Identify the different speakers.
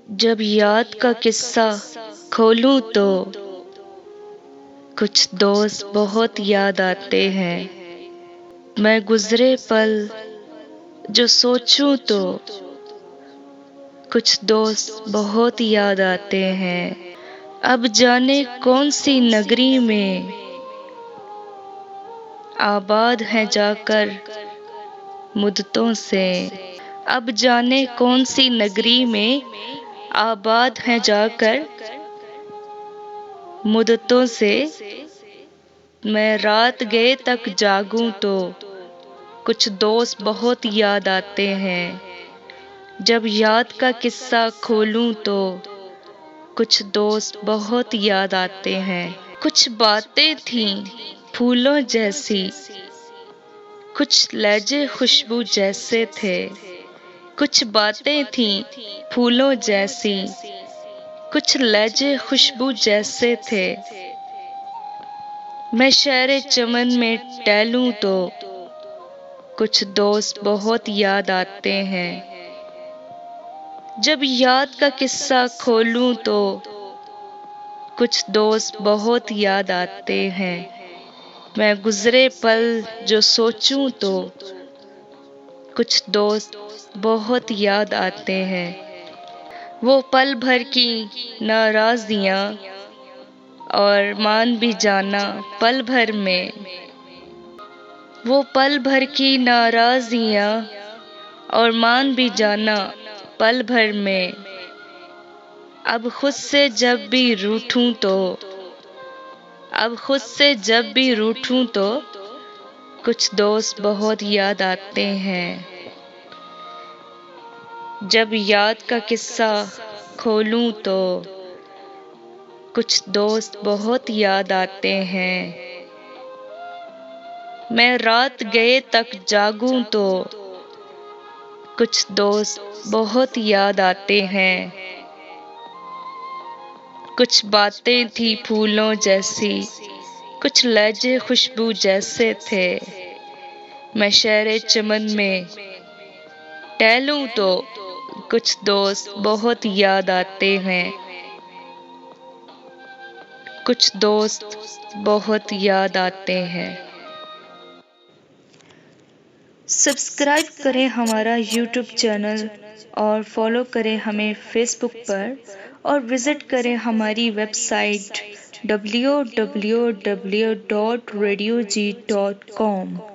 Speaker 1: जब याद का किस्सा खोलूं तो कुछ दोस्त बहुत याद आते हैं। मैं गुजरे पल जो सोचूं तो कुछ दोस्त बहुत याद आते हैं। अब जाने कौन सी नगरी में आबाद है जाकर मुद्दतों से। अब जाने कौन सी नगरी में आबाद है जाकर मुद्दतों से। मैं रात गए तक जागूं तो कुछ दोस्त बहुत याद आते हैं। जब याद का किस्सा खोलूं तो कुछ दोस्त बहुत याद आते हैं। कुछ बातें थीं फूलों जैसी, कुछ लहजे खुशबू जैसे थे। कुछ बातें थीं फूलों जैसी, कुछ लहजे खुशबू जैसे थे। मैं शहरे चमन में टहलूं तो कुछ दोस्त बहुत याद आते हैं। जब याद का किस्सा खोलूं तो कुछ दोस्त बहुत याद आते हैं। मैं गुजरे पल जो सोचूं तो कुछ दोस्त बहुत याद आते हैं। वो पल भर की नाराज़ियाँ और मान भी जाना पल भर में। वो पल भर की नाराज़ियाँ और मान भी जाना पल भर में। अब खुद से जब भी रूठूं तो अब खुद से जब भी रूठूं तो कुछ दोस्त बहुत याद आते हैं। जब याद का किस्सा खोलूं तो कुछ दोस्त बहुत याद आते हैं। मैं रात गए तक जागूं तो कुछ दोस्त बहुत याद आते हैं। कुछ बातें थी फूलों जैसी, कुछ लहजे खुशबू जैसे थे। मैं शहरे चमन में टहलूं तो कुछ दोस्त बहुत याद आते हैं। कुछ दोस्त बहुत याद आते हैं। सब्सक्राइब करें हमारा यूट्यूब चैनल और फॉलो करें हमें फेसबुक पर और विज़िट करें हमारी वेबसाइट www.radiog.com।